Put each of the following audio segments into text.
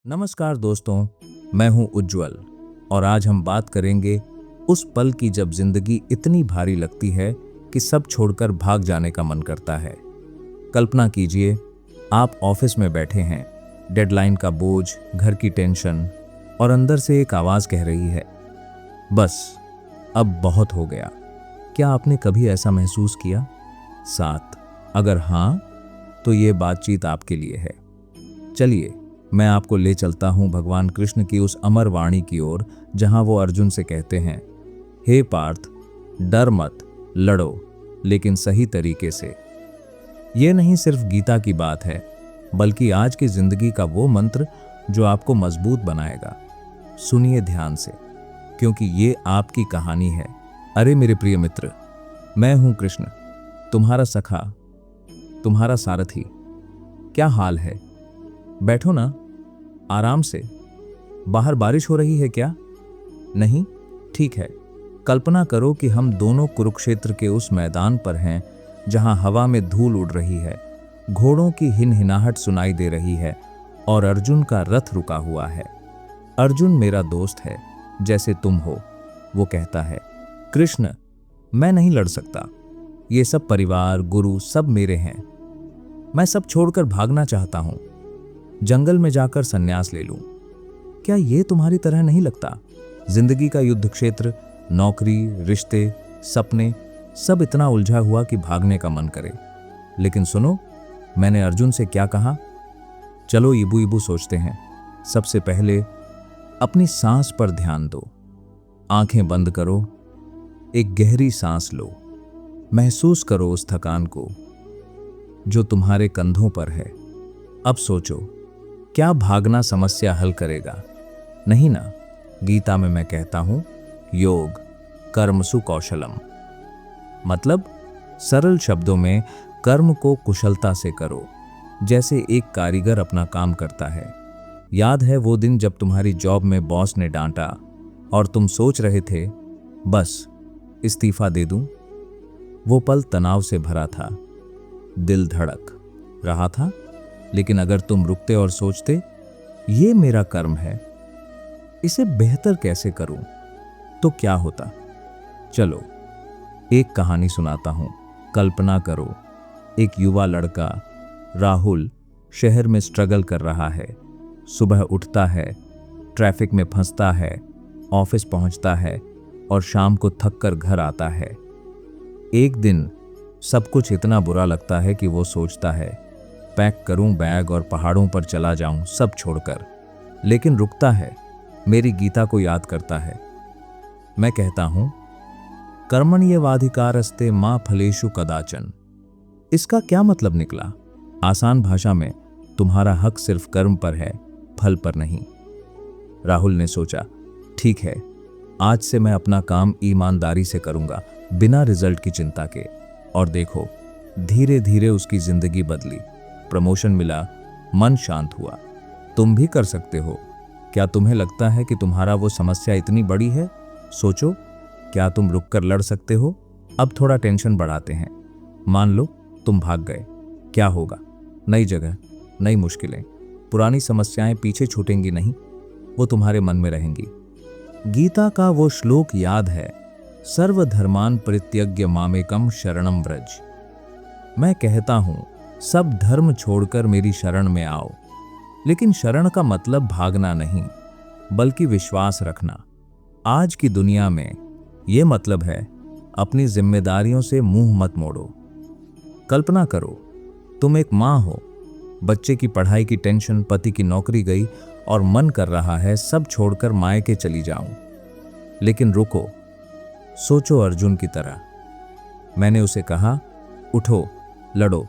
नमस्कार दोस्तों, मैं हूं उज्जवल और आज हम बात करेंगे उस पल की जब जिंदगी इतनी भारी लगती है कि सब छोड़कर भाग जाने का मन करता है। कल्पना कीजिए, आप ऑफिस में बैठे हैं, डेडलाइन का बोझ, घर की टेंशन और अंदर से एक आवाज कह रही है, बस अब बहुत हो गया। क्या आपने कभी ऐसा महसूस किया? साथ अगर हाँ, तो ये बातचीत आपके लिए है। चलिए, मैं आपको ले चलता हूं भगवान कृष्ण की उस अमर वाणी की ओर, जहां वो अर्जुन से कहते हैं, हे पार्थ, डर मत, लड़ो, लेकिन सही तरीके से। ये नहीं सिर्फ गीता की बात है, बल्कि आज की जिंदगी का वो मंत्र जो आपको मजबूत बनाएगा। सुनिए ध्यान से, क्योंकि ये आपकी कहानी है। अरे मेरे प्रिय मित्र, मैं हूं कृष्ण, तुम्हारा सखा, तुम्हारा सारथी। क्या हाल है? बैठो ना, आराम से। बाहर बारिश हो रही है क्या? नहीं? ठीक है। कल्पना करो कि हम दोनों कुरुक्षेत्र के उस मैदान पर हैं जहां हवा में धूल उड़ रही है, घोड़ों की हिनहिनाहट सुनाई दे रही है और अर्जुन का रथ रुका हुआ है। अर्जुन मेरा दोस्त है, जैसे तुम हो। वो कहता है, कृष्ण, मैं नहीं लड़ सकता। ये सब परिवार, गुरु सब मेरे हैं। मैं सब छोड़कर भागना चाहता हूं, जंगल में जाकर संन्यास ले लूं। क्या ये तुम्हारी तरह नहीं लगता? जिंदगी का युद्ध क्षेत्र, नौकरी, रिश्ते, सपने, सब इतना उलझा हुआ कि भागने का मन करे। लेकिन सुनो, मैंने अर्जुन से क्या कहा? चलो इबू इबू सोचते हैं। सबसे पहले अपनी सांस पर ध्यान दो। आंखें बंद करो, एक गहरी सांस लो। महसूस करो उस थकान को जो तुम्हारे कंधों पर है। अब सोचो, क्या भागना समस्या हल करेगा? नहीं ना। गीता में मैं कहता हूं, योग कर्मसु कौशलम। मतलब सरल शब्दों में, कर्म को कुशलता से करो, जैसे एक कारीगर अपना काम करता है। याद है वो दिन जब तुम्हारी जॉब में बॉस ने डांटा और तुम सोच रहे थे, बस इस्तीफा दे दूं? वो पल तनाव से भरा था, दिल धड़क रहा था। लेकिन अगर तुम रुकते और सोचते, ये मेरा कर्म है, इसे बेहतर कैसे करूं, तो क्या होता? चलो एक कहानी सुनाता हूं। कल्पना करो, एक युवा लड़का राहुल शहर में स्ट्रगल कर रहा है। सुबह उठता है, ट्रैफिक में फंसता है, ऑफिस पहुंचता है और शाम को थक कर घर आता है। एक दिन सब कुछ इतना बुरा लगता है कि वो सोचता है, पैक करूं बैग और पहाड़ों पर चला जाऊं सब छोड़कर। लेकिन रुकता है, मेरी गीता को याद करता है। मैं कहता हूं, कर्मण्येवाधिकारस्ते मा फलेषु कदाचन। इसका क्या मतलब निकला? आसान भाषा में, तुम्हारा हक सिर्फ कर्म पर है, फल पर नहीं। राहुल ने सोचा, ठीक है, आज से मैं अपना काम ईमानदारी से करूंगा, बिना रिजल्ट की चिंता के। और देखो, धीरे धीरे उसकी जिंदगी बदली। प्रमोशन मिला, मन शांत हुआ। तुम भी कर सकते हो। क्या तुम्हें लगता है कि तुम्हारा वो समस्या इतनी बड़ी है? सोचो, क्या तुम रुककर लड़ सकते हो? अब थोड़ा टेंशन बढ़ाते हैं। मान लो तुम भाग गए, क्या होगा? नई जगह, नई मुश्किलें। पुरानी समस्याएं पीछे छूटेंगी नहीं, वो तुम्हारे मन में रहेंगी। गीता का वो श्लोक याद है, सर्वधर्मान परित्यज्य मामेकम शरणम व्रज। मैं कहता हूं, सब धर्म छोड़कर मेरी शरण में आओ। लेकिन शरण का मतलब भागना नहीं, बल्कि विश्वास रखना। आज की दुनिया में यह मतलब है, अपनी जिम्मेदारियों से मुंह मत मोड़ो। कल्पना करो, तुम एक मां हो, बच्चे की पढ़ाई की टेंशन, पति की नौकरी गई और मन कर रहा है सब छोड़कर मायके चली जाऊं। लेकिन रुको, सोचो अर्जुन की तरह। मैंने उसे कहा, उठो, लड़ो,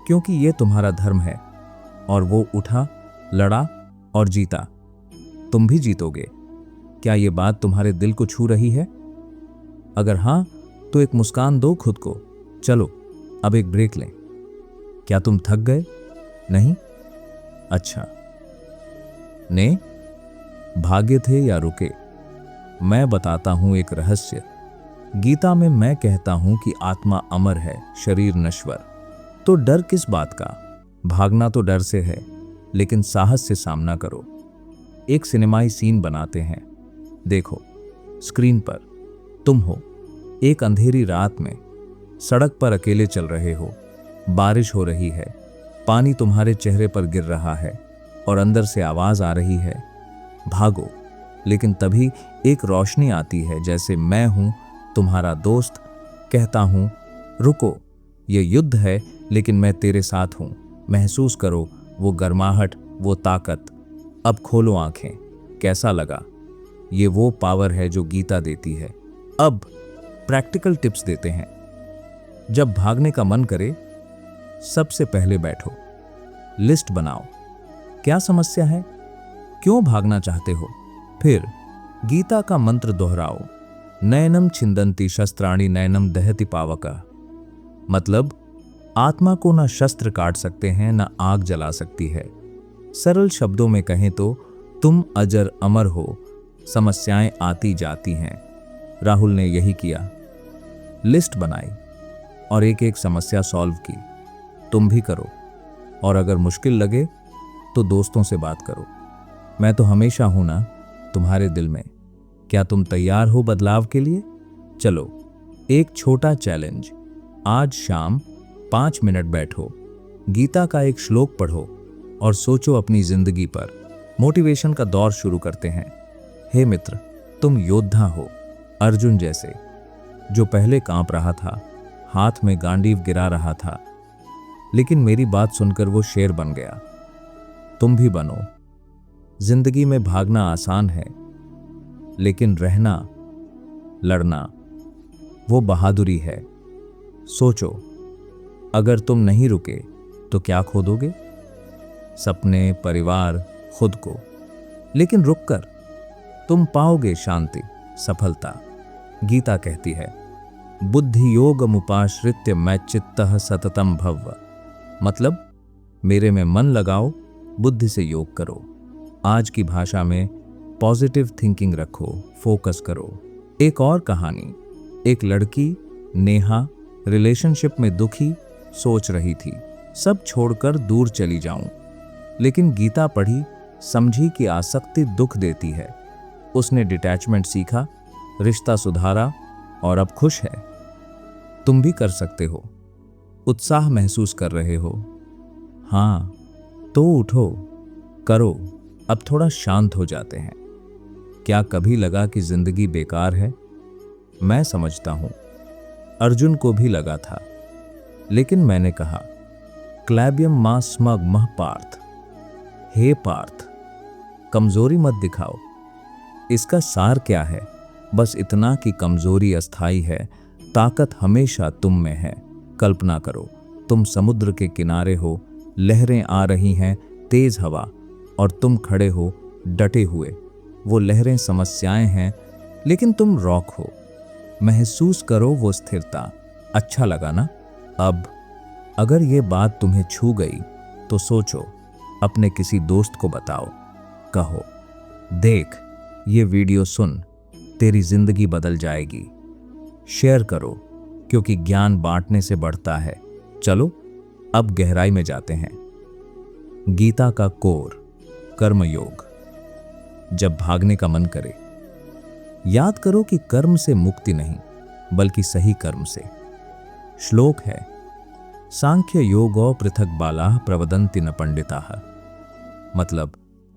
क्योंकि ये तुम्हारा धर्म है। और वो उठा, लड़ा और जीता। तुम भी जीतोगे। क्या ये बात तुम्हारे दिल को छू रही है? अगर हां, तो एक मुस्कान दो खुद को। चलो अब एक ब्रेक लें। क्या तुम थक गए? नहीं? अच्छा, ने भागे थे या रुके? मैं बताता हूं एक रहस्य। गीता में मैं कहता हूं कि आत्मा अमर है, शरीर नश्वर। तो डर किस बात का? भागना तो डर से है, लेकिन साहस से सामना करो। एक सिनेमाई सीन बनाते हैं। देखो, स्क्रीन पर तुम हो, एक अंधेरी रात में सड़क पर अकेले चल रहे हो, बारिश हो रही है, पानी तुम्हारे चेहरे पर गिर रहा है और अंदर से आवाज आ रही है, भागो। लेकिन तभी एक रोशनी आती है, जैसे मैं हूं तुम्हारा दोस्त, कहता हूं रुको, ये युद्ध है लेकिन मैं तेरे साथ हूं, महसूस करो वो गर्माहट, वो ताकत। अब खोलो आंखें, कैसा लगा? ये वो पावर है जो गीता देती है। अब प्रैक्टिकल टिप्स देते हैं। जब भागने का मन करे, सबसे पहले बैठो, लिस्ट बनाओ, क्या समस्या है, क्यों भागना चाहते हो। फिर गीता का मंत्र दोहराओ, नयनम छिंदंती शस्त्राणि नयनम दहति पावका। मतलब आत्मा को ना शस्त्र काट सकते हैं, ना आग जला सकती है। सरल शब्दों में कहें तो तुम अजर अमर हो, समस्याएं आती जाती हैं। राहुल ने यही किया, लिस्ट बनाई और एक एक समस्या सॉल्व की। तुम भी करो, और अगर मुश्किल लगे तो दोस्तों से बात करो। मैं तो हमेशा हूं ना तुम्हारे दिल में। क्या तुम तैयार हो बदलाव के लिए? चलो, एक छोटा चैलेंज, आज शाम 5 मिनट बैठो, गीता का एक श्लोक पढ़ो और सोचो अपनी जिंदगी पर। मोटिवेशन का दौर शुरू करते हैं। हे मित्र, तुम योद्धा हो, अर्जुन जैसे, जो पहले कांप रहा था, हाथ में गांडीव गिरा रहा था, लेकिन मेरी बात सुनकर वो शेर बन गया। तुम भी बनो। जिंदगी में भागना आसान है, लेकिन रहना, लड़ना, वो बहादुरी है। सोचो, अगर तुम नहीं रुके तो क्या खो दोगे? सपने, परिवार, खुद को। लेकिन रुककर तुम पाओगे शांति, सफलता। गीता कहती है, बुद्धि योग मुपाश्रित्य मैं चित्तः सततम भव। मतलब मेरे में मन लगाओ, बुद्धि से योग करो। आज की भाषा में पॉजिटिव थिंकिंग रखो, फोकस करो। एक और कहानी, एक लड़की नेहा रिलेशनशिप में दुखी सोच रही थी, सब छोड़कर दूर चली जाऊं। लेकिन गीता पढ़ी, समझी कि आसक्ति दुख देती है। उसने डिटैचमेंट सीखा, रिश्ता सुधारा और अब खुश है। तुम भी कर सकते हो। उत्साह महसूस कर रहे हो? हाँ, तो उठो, करो। अब थोड़ा शांत हो जाते हैं। क्या कभी लगा कि जिंदगी बेकार है? मैं समझता हूं, अर्जुन को भी लगा था, लेकिन मैंने कहा, क्लैबियम मा स्मग मह पार्थ, हे पार्थ, कमजोरी मत दिखाओ। इसका सार क्या है? बस इतना कि कमजोरी अस्थाई है, ताकत हमेशा तुम में है। कल्पना करो, तुम समुद्र के किनारे हो, लहरें आ रही हैं, तेज हवा, और तुम खड़े हो डटे हुए। वो लहरें समस्याएं हैं, लेकिन तुम रॉक हो। महसूस करो वो स्थिरता। अच्छा लगा ना? अब अगर ये बात तुम्हें छू गई तो सोचो, अपने किसी दोस्त को बताओ, कहो, देख, ये वीडियो सुन, तेरी जिंदगी बदल जाएगी। शेयर करो, क्योंकि ज्ञान बांटने से बढ़ता है। चलो, अब गहराई में जाते हैं। गीता का कोर, कर्मयोग। जब भागने का मन करे, याद करो कि कर्म से मुक्ति नहीं, बल्कि सही कर्म से। श्लोक है, सांख्य योगो पृथक बालाः प्रवदन्ति न पंडिताः। मतलब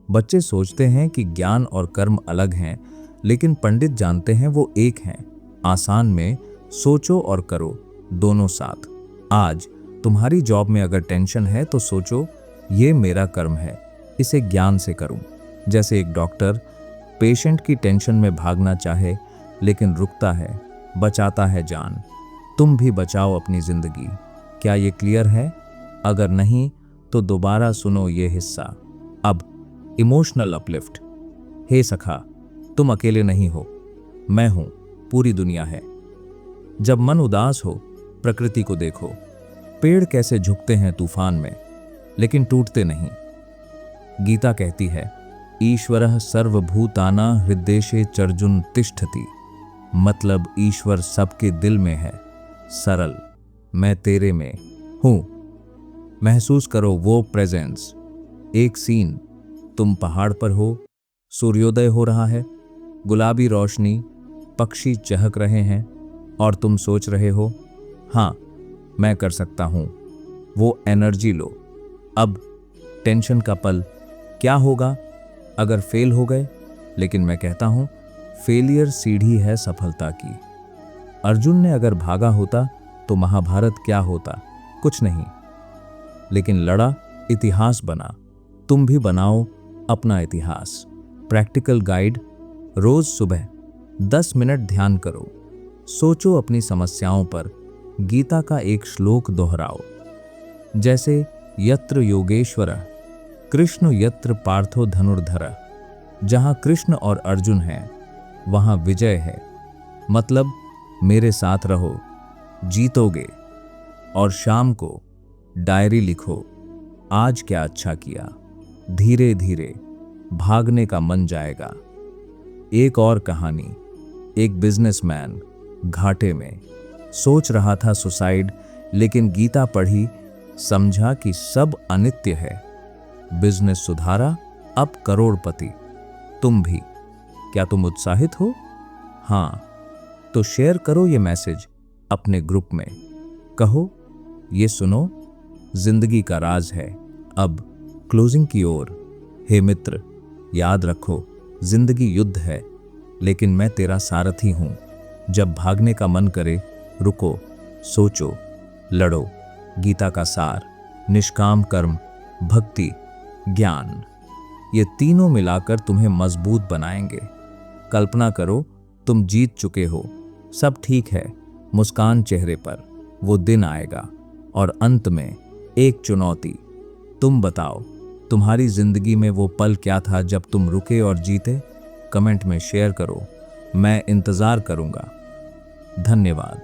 बच्चे सोचते हैं कि ज्ञान और कर्म अलग हैं, लेकिन पंडित जानते हैं वो एक हैं। आसान में सोचो और करो, दोनों साथ। आज तुम्हारी जॉब में अगर टेंशन है तो सोचो, ये मेरा कर्म है, इसे ज्ञान से करूं। जैसे एक डॉक्टर पेशेंट की टेंशन में भागना चाहे, लेकिन रुकता है, बचाता है जान। तुम भी बचाओ अपनी जिंदगी। क्या ये क्लियर है? अगर नहीं तो दोबारा सुनो ये हिस्सा। अब इमोशनल अपलिफ्ट। हे सखा, तुम अकेले नहीं हो, मैं हूं, पूरी दुनिया है। जब मन उदास हो, प्रकृति को देखो, पेड़ कैसे झुकते हैं तूफान में, लेकिन टूटते नहीं। गीता कहती है, ईश्वरः सर्वभूताना हृदयेशे चर्जुन तिष्ठति। मतलब ईश्वर सबके दिल में है। सरल, मैं तेरे में हूं। महसूस करो वो प्रेजेंस। एक सीन, तुम पहाड़ पर हो, सूर्योदय हो रहा है, गुलाबी रोशनी, पक्षी चहक रहे हैं और तुम सोच रहे हो, हाँ मैं कर सकता हूं। वो एनर्जी लो। अब टेंशन का पल, क्या होगा अगर फेल हो गए? लेकिन मैं कहता हूं, फेलियर सीढ़ी है सफलता की। अर्जुन ने अगर भागा होता तो महाभारत क्या होता? कुछ नहीं। लेकिन लड़ा, इतिहास बना। तुम भी बनाओ अपना इतिहास। प्रैक्टिकल गाइड, रोज सुबह 10 मिनट ध्यान करो, सोचो अपनी समस्याओं पर, गीता का एक श्लोक दोहराओ, जैसे यत्र योगेश्वरः कृष्ण यत्र पार्थो धनुर्धरः। जहां कृष्ण और अर्जुन हैं वहां विजय है। मतलब मेरे साथ रहो, जीतोगे। और शाम को डायरी लिखो, आज क्या अच्छा किया। धीरे धीरे भागने का मन जाएगा। एक और कहानी, एक बिजनेसमैन घाटे में, सोच रहा था सुसाइड, लेकिन गीता पढ़ी, समझा कि सब अनित्य है। बिजनेस सुधारा, अब करोड़पति। तुम भी, क्या तुम उत्साहित हो? हाँ, तो शेयर करो ये मैसेज अपने ग्रुप में। कहो, ये सुनो, जिंदगी का राज है। अब क्लोजिंग की ओर। हे मित्र, याद रखो, जिंदगी युद्ध है, लेकिन मैं तेरा सारथी हूं। जब भागने का मन करे, रुको, सोचो, लड़ो। गीता का सार, निष्काम कर्म, भक्ति, ज्ञान, ये तीनों मिलाकर तुम्हें मजबूत बनाएंगे। कल्पना करो तुम जीत चुके हो, सब ठीक है, मुस्कान चेहरे पर। वो दिन आएगा और अंत में एक चुनौती। तुम बताओ, तुम्हारी जिंदगी में वो पल क्या था जब तुम रुके और जीते? कमेंट में शेयर करो, मैं इंतजार करूंगा। धन्यवाद।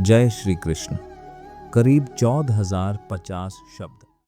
जय श्री कृष्ण। करीब 14,050 शब्द।